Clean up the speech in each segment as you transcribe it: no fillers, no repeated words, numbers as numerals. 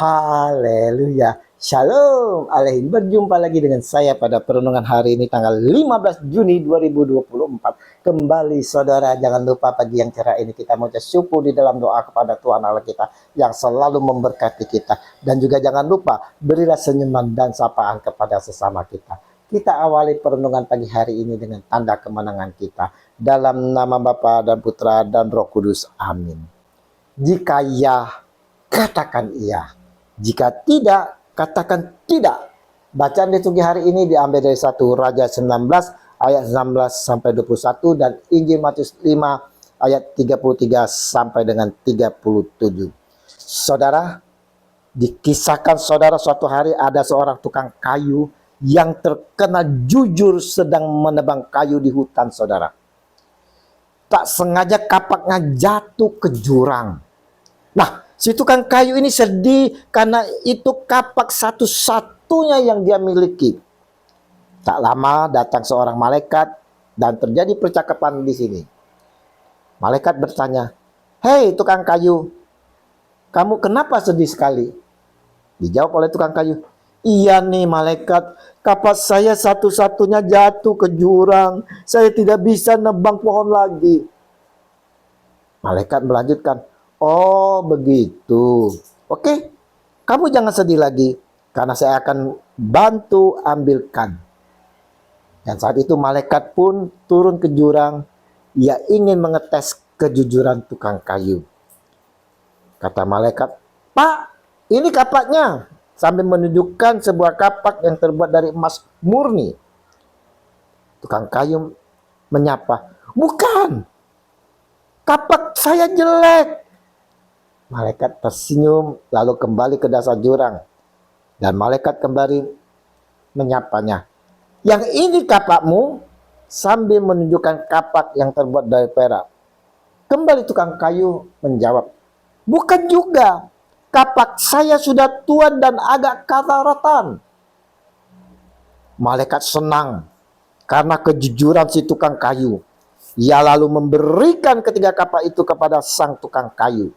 Haleluya. Shalom Alehin. Berjumpa lagi dengan saya pada perenungan hari ini tanggal 15 Juni 2024. Kembali saudara, jangan lupa pagi yang cerah ini kita mau syukur di dalam doa kepada Tuhan Allah kita yang selalu memberkati kita. Dan juga jangan lupa berilah senyuman dan sapaan kepada sesama kita. Kita awali perenungan pagi hari ini dengan tanda kemenangan kita. Dalam nama Bapa dan Putra dan Roh Kudus. Amin. Jika ya, katakan iya. Jika tidak, katakan tidak. Bacaan liturgi hari ini diambil dari 1 Raja 19 ayat 19 sampai 21 dan Injil Matius 5 ayat 33 sampai dengan 37. Saudara, dikisahkan saudara suatu hari ada seorang tukang kayu yang terkena jujur sedang menebang kayu di hutan saudara. Tak sengaja kapaknya jatuh ke jurang. Nah, si tukang kayu ini sedih karena itu kapak satu-satunya yang dia miliki. Tak lama datang seorang malaikat dan terjadi percakapan di sini. Malaikat bertanya, "Hei tukang kayu, kamu kenapa sedih sekali?" Dijawab oleh tukang kayu, "Iya nih malaikat, kapak saya satu-satunya jatuh ke jurang. Saya tidak bisa nebang pohon lagi." Malaikat melanjutkan, "Oh begitu. Oke, kamu jangan sedih lagi, karena saya akan bantu ambilkan." Dan saat itu malaikat pun turun ke jurang. Ia ingin mengetes kejujuran tukang kayu. Kata malaikat, "Pak, ini kapaknya." Sambil menunjukkan sebuah kapak yang terbuat dari emas murni. Tukang kayu menyapa, "Bukan, kapak saya jelek." Malaikat tersenyum lalu kembali ke dasar jurang. Dan malaikat kembali menyapanya, "Yang ini kapakmu," sambil menunjukkan kapak yang terbuat dari perak. Kembali tukang kayu menjawab, "Bukan juga. Kapak saya sudah tua dan agak karat-karatan." Malaikat senang karena kejujuran si tukang kayu. Ia lalu memberikan ketiga kapak itu kepada sang tukang kayu.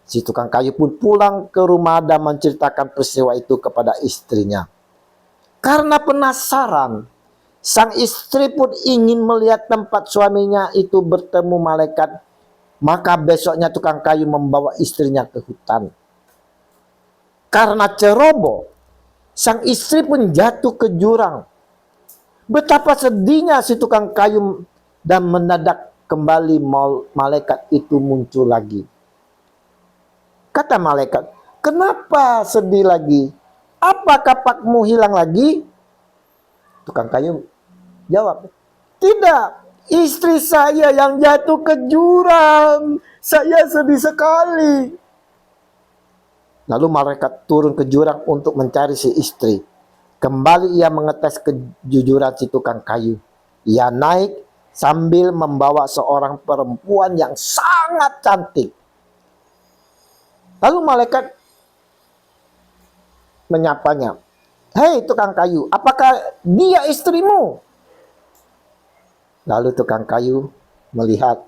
Si tukang kayu pun pulang ke rumah dan menceritakan peristiwa itu kepada istrinya. Karena penasaran, sang istri pun ingin melihat tempat suaminya itu bertemu malaikat. Maka besoknya tukang kayu membawa istrinya ke hutan. Karena ceroboh, sang istri pun jatuh ke jurang. Betapa sedihnya si tukang kayu, dan mendadak kembali malaikat itu muncul lagi. Kata malaikat, "Kenapa sedih lagi? Apa kapakmu hilang lagi?" Tukang kayu jawab, "Tidak, istri saya yang jatuh ke jurang. Saya sedih sekali." Lalu malaikat turun ke jurang untuk mencari si istri. Kembali ia mengetes kejujuran si tukang kayu. Ia naik sambil membawa seorang perempuan yang sangat cantik. Lalu malaikat menyapanya, "Hei tukang kayu, apakah dia istrimu?" Lalu tukang kayu melihat,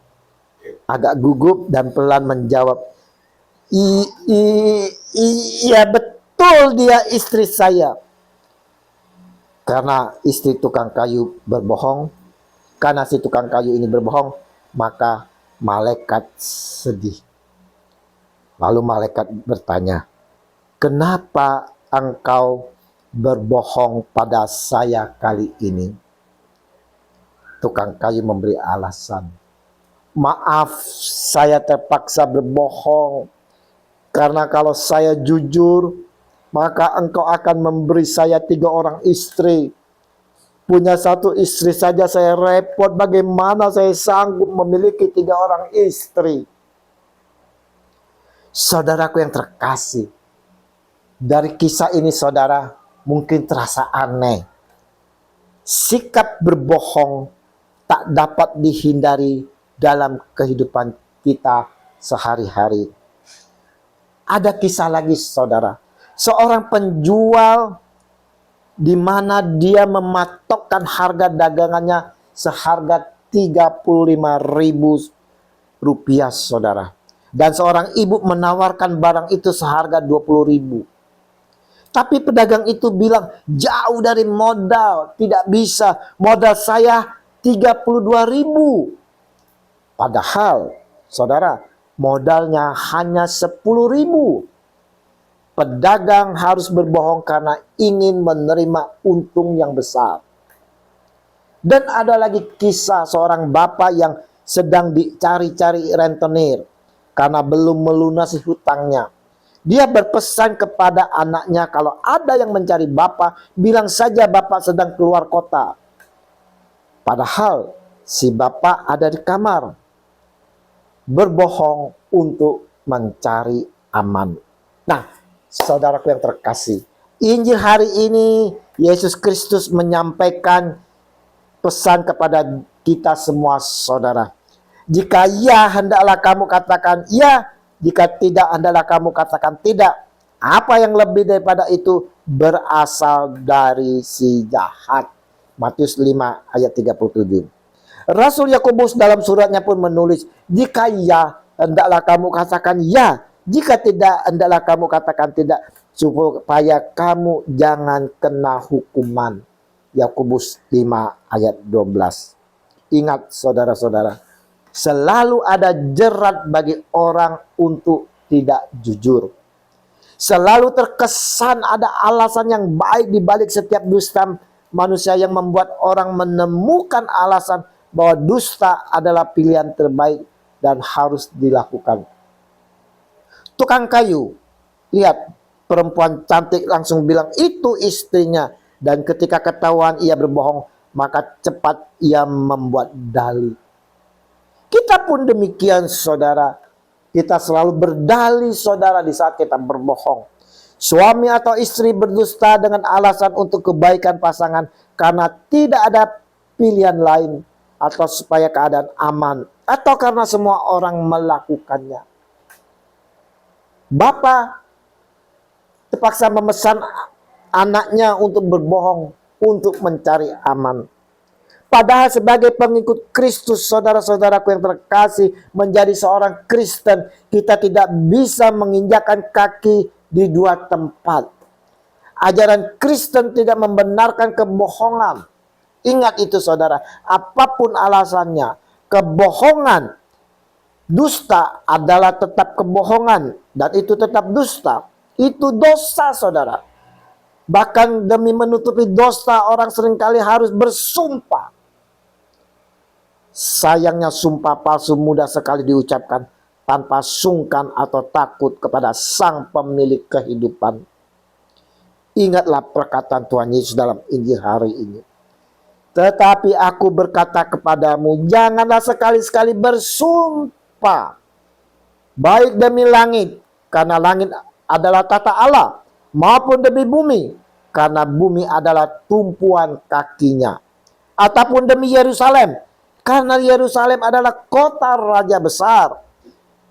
agak gugup dan pelan menjawab, Iya betul dia istri saya." Karena istri tukang kayu berbohong, karena si tukang kayu ini berbohong, maka malaikat sedih. Lalu malaikat bertanya, "Kenapa engkau berbohong pada saya kali ini?" Tukang kayu memberi alasan, "Maaf, saya terpaksa berbohong. Karena kalau saya jujur, maka engkau akan memberi saya 3 orang istri. Punya 1 istri saja saya repot, bagaimana saya sanggup memiliki 3 orang istri?" Saudaraku yang terkasih, dari kisah ini saudara mungkin terasa aneh. Sikap berbohong tak dapat dihindari dalam kehidupan kita sehari-hari. Ada kisah lagi saudara, seorang penjual di mana dia mematokkan harga dagangannya seharga 35.000 rupiah saudara. Dan seorang ibu menawarkan barang itu seharga 20.000. Tapi pedagang itu bilang, jauh dari modal, tidak bisa. Modal saya 32.000. Padahal, saudara, modalnya hanya 10.000. Pedagang harus berbohong karena ingin menerima untung yang besar. Dan ada lagi kisah seorang bapak yang sedang dicari-cari rentenir karena belum melunasi hutangnya. Dia berpesan kepada anaknya, kalau ada yang mencari bapak, bilang saja bapak sedang keluar kota. Padahal si bapak ada di kamar, berbohong untuk mencari aman. Nah, saudaraku yang terkasih, Injil hari ini Yesus Kristus menyampaikan pesan kepada kita semua, saudara. Jika ya, hendaklah kamu katakan ya. Jika tidak, hendaklah kamu katakan tidak. Apa yang lebih daripada itu berasal dari si jahat. Matius 5 ayat 37. Rasul Yakobus dalam suratnya pun menulis, jika ya, hendaklah kamu katakan ya. Jika tidak, hendaklah kamu katakan tidak, supaya kamu jangan kena hukuman. Yakobus 5 ayat 12. Ingat saudara-saudara, selalu ada jerat bagi orang untuk tidak jujur. Selalu terkesan ada alasan yang baik di balik setiap dusta manusia yang membuat orang menemukan alasan bahwa dusta adalah pilihan terbaik dan harus dilakukan. Tukang kayu, lihat perempuan cantik langsung bilang itu istrinya. Dan ketika ketahuan ia berbohong, maka cepat ia membuat dalih. Kita pun demikian, saudara. Kita selalu berdalih, saudara, di saat kita berbohong. Suami atau istri berdusta dengan alasan untuk kebaikan pasangan karena tidak ada pilihan lain, atau supaya keadaan aman, atau karena semua orang melakukannya. Bapak terpaksa memesan anaknya untuk berbohong, untuk mencari aman. Padahal sebagai pengikut Kristus, saudara-saudaraku yang terkasih, menjadi seorang Kristen, kita tidak bisa menginjakkan kaki di dua tempat. Ajaran Kristen tidak membenarkan kebohongan. Ingat itu, saudara, apapun alasannya, kebohongan, dusta adalah tetap kebohongan, dan itu tetap dusta. Itu dosa, saudara. Bahkan demi menutupi dosa, orang seringkali harus bersumpah. Sayangnya sumpah palsu mudah sekali diucapkan tanpa sungkan atau takut kepada Sang Pemilik kehidupan. Ingatlah perkataan Tuhan Yesus dalam Injil hari ini. Tetapi aku berkata kepadamu, janganlah sekali-sekali bersumpah, baik demi langit, karena langit adalah tata Allah, maupun demi bumi, karena bumi adalah tumpuan kakinya, ataupun demi Yerusalem, karena Yerusalem adalah kota raja besar.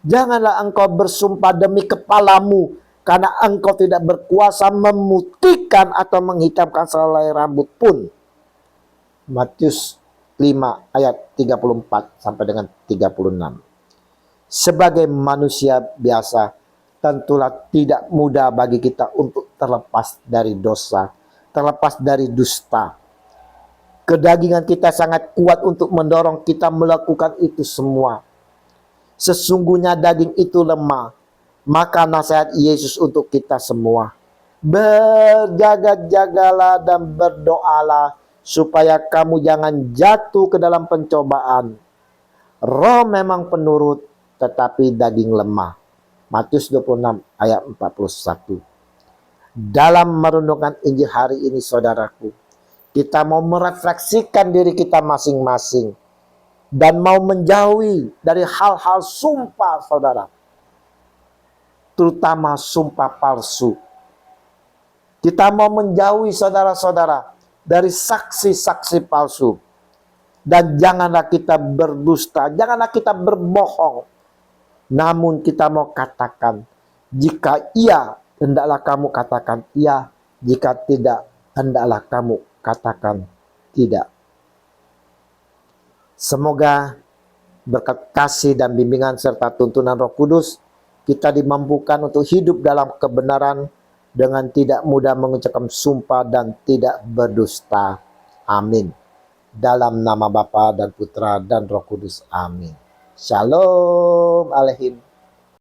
Janganlah engkau bersumpah demi kepalamu, karena engkau tidak berkuasa memutihkan atau menghitamkan selai rambut pun. Matius 5 ayat 34 sampai dengan 36. Sebagai manusia biasa, tentulah tidak mudah bagi kita untuk terlepas dari dosa, terlepas dari dusta. Kedagingan kita sangat kuat untuk mendorong kita melakukan itu semua. Sesungguhnya daging itu lemah. Maka nasihat Yesus untuk kita semua, berjaga-jagalah dan berdoalah supaya kamu jangan jatuh ke dalam pencobaan. Roh memang penurut, tetapi daging lemah. Matius 26 ayat 41. Dalam merenungkan Injil hari ini, saudaraku, kita mau merefleksikan diri kita masing-masing dan mau menjauhi dari hal-hal sumpah, saudara, terutama sumpah palsu. Kita mau menjauhi, saudara-saudara, dari saksi-saksi palsu. Dan janganlah kita berdusta, janganlah kita berbohong. Namun kita mau katakan, jika iya, hendaklah kamu katakan iya. Jika tidak, hendaklah kamu katakan tidak. Semoga berkat kasih dan bimbingan serta tuntunan Roh Kudus, kita dimampukan untuk hidup dalam kebenaran dengan tidak mudah mengucapkan sumpah dan tidak berdusta. Amin. Dalam nama Bapa dan Putra dan Roh Kudus. Amin. Shalom Alehim.